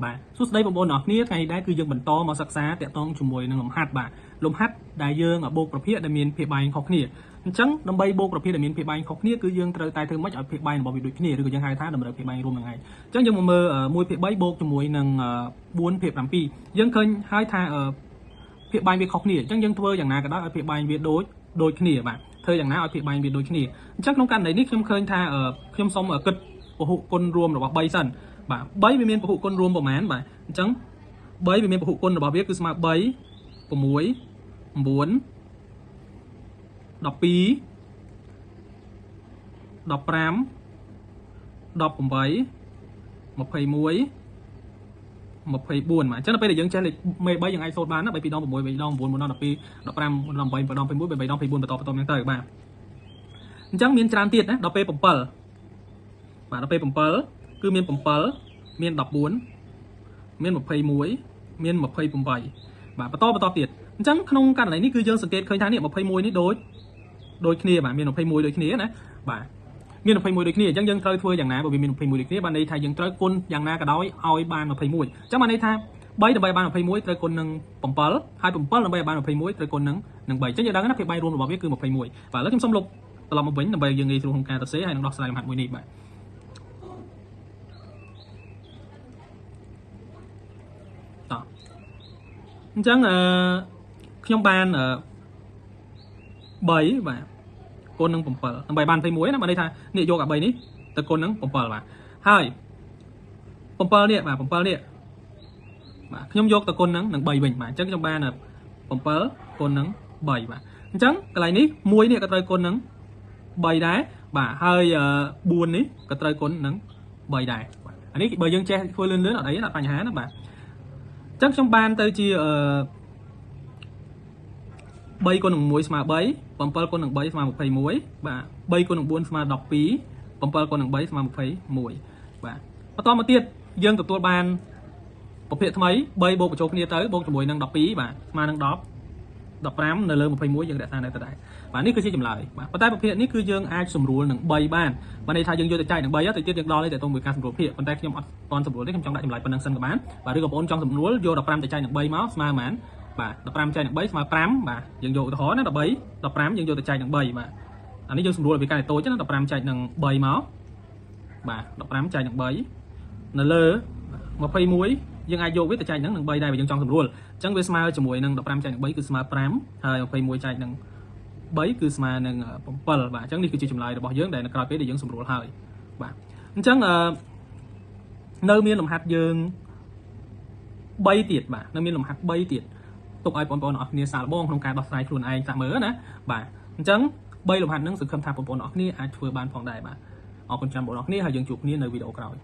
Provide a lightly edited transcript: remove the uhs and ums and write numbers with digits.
បាទសួស្តីបងប្អូនអរគ្នាថ្ងៃនេះដែរគឺយើងបន្តមកសិក្សាតាក់ទងជាមួយនឹងលំហាត់បាទលំហាត់ដែលយើងបូកប្រភេទដែលមានភាពបែងខុសគ្នាអញ្ចឹងដើម្បីបូកប្រភេទដែលមានភាពបែងខុសគ្នាគឺយើងត្រូវតែធ្វើម៉េចឲ្យភាពបែងរបស់វាដូចគ្នាឬក៏យើងហៅថាតម្រូវភាពបែងរួមនឹងឯងអញ្ចឹងយើងមកមើល1ភាគ3បូកជាមួយនឹង4ភាគ7យើងឃើញហើយថាភាពបែងវាខុសគ្នាអញ្ចឹងយើងធ្វើយ៉ាងណាក៏ដោយឲ្យភាពបែងវាដូចគ្នាបាទធ្វើយ៉ាងណាឲ្យភាពបែងវាដូចគ្នាអញ្ចឹងក្នុងករណីនេះខ្ញុំឃើញថាខ្ញុំសូមគិតពហុគុណរួមរបស់3សិនបាទ3វាមានពហុគុណរួមប្រមាណបាទអញ្ចឹង3វាមានពហុគុណរបស់វាគឺស្មើ3 6 9 12 18 19 21 24 បាទអញ្ចឹងដល់ពេលដែលយើងចេះលេខមេ3យើងអាចសូត្របានណា3 2 6 3 9 4 12 15 18 19 22 23 24 បន្តហ្នឹងទៅបាទអញ្ចឹងមានច្រើនទៀតណាដល់ពេល7បាទដល់ពេល7គឺមាន7មាន14មាន21មាន28បាទបន្តទៀតអញ្ចឹងក្នុងករណីនេះគឺយើងសង្កេតឃើញថានេះ21នេះដូចគ្នាបាទមាន21ដូចគ្នាណាបាទមាន21ដូចគ្នាអញ្ចឹងយើងត្រូវធ្វើយ៉ាងណាបើវាមាន21ដូចគ្នាបានន័យថាយើងត្រូវគុណយ៉ាងណាក៏ដោយឲ្យបាន21អញ្ចឹងបានន័យថា3ដើម្បីបាន21ត្រូវគុណនឹង7ហើយ7ដើម្បីបាន21ត្រូវគុណនឹង3អញ្ចឹងយើងដឹងណាភាពបែងរួមរបស់វាគឺ21បាទឥឡូវខ្ញុំសូមលុបត្រឡប់មកវិញដើម្បីយើងងាយស្រួលក្នុងការសរសេរហើយនឹងដោះស្រាយលំហាត់មួយនេះបាទអញ្ចឹងខ្ញុំបាន3បាទគុណនឹង7ដើម្បីបាន21ណាបានន័យថានេះយកអា3នេះទៅគុណនឹង7បាទហើយ7នេះបាទ7នេះបាទខ្ញុំយកទៅគុណនឹង3វិញបាទអញ្ចឹងខ្ញុំបាន7គុណនឹង3បាទអញ្ចឹងកន្លែងនេះ1នេះក៏ត្រូវគុណនឹង3ដែរបាទហើយ4នេះក៏ត្រូវគុណនឹង3ដែរបាទអានេះបើយើងចេះធ្វើលឿនអត់អីអត់បញ្ហាណាបាទអញ្ចឹងខ្ញុំបានទៅជា3គុណនឹង1ស្មើ3 7គុណនឹង3ស្មើ21បាទ3គុណនឹង4ស្មើ12 7គុណនឹង3ស្មើ21បាទបន្តមកទៀតយើងទទួលបានប្រភេទថ្មី3បូកបញ្ចូលគ្នាទៅបូកជាមួយនឹង12បាទស្មើនឹង10 15នៅលើ21យើងរក្សានៅទៅដែរបាទនេះគឺជាចម្លើយបាទប៉ុន្តែប្រភេទនេះគឺយើងអាចសម្រួលនឹង3បានន័យថាយើងយកទៅចែកនឹង3ទៅទៀតយើងដល់ទៅទៅមួយការសម្រួលភាគប៉ុន្តែខ្ញុំអត់តន់សម្រួលទេខ្ញុំចង់ដាក់ចម្លើយប៉ុណ្ណឹងសិនក៏បានបាទឬក៏បងប្អូនចង់សម្រួលយក15ទៅចែកនឹង3មកស្មើប៉ុន្មានបាទ15ចែកនឹង3ស្មើ5បាទយើងយកឧទាហរណ៍ណា13 15យើងយកទៅចែកនឹង3បាទអានេះយើងសម្រួលពីការតូចណា15ចែកនឹង3មកបាទ15ចែកនឹង3នៅលើ21យើងអាចយកវាទៅចែកនឹង3ដែរបើយើងចង់សម្រួលអញ្ចឹងវាស្មើជាមួយនឹង15ចែកនឹង3គឺស្មើ5ហើយ21ចែកនឹង3គឺស្មើនឹង7បាទអញ្ចឹងនេះគឺជាចម្លើយរបស់យើងដែលនៅក្រោយពេលដែលយើងសម្រួលហើយបាទអញ្ចឹងនៅមានលំហាត់យើង3ទៀតបាទនៅមានលំហាត់3ទៀតទុកឲ្យបងប្អូនអរគ្នាសាកល្បងក្នុងការដោះស្រាយខ្លួនឯងសាកមើលណាបាទអញ្ចឹង3លំហាត់ហ្នឹងសង្ឃឹមថាបងប្អូនអរគ្នាអាចធ្វើបានផងដែរបាទអរគុណច្រើនបងប្អូនអរគ្នាហើយយើងជួបគ្នានៅវីដេអូក្រោយ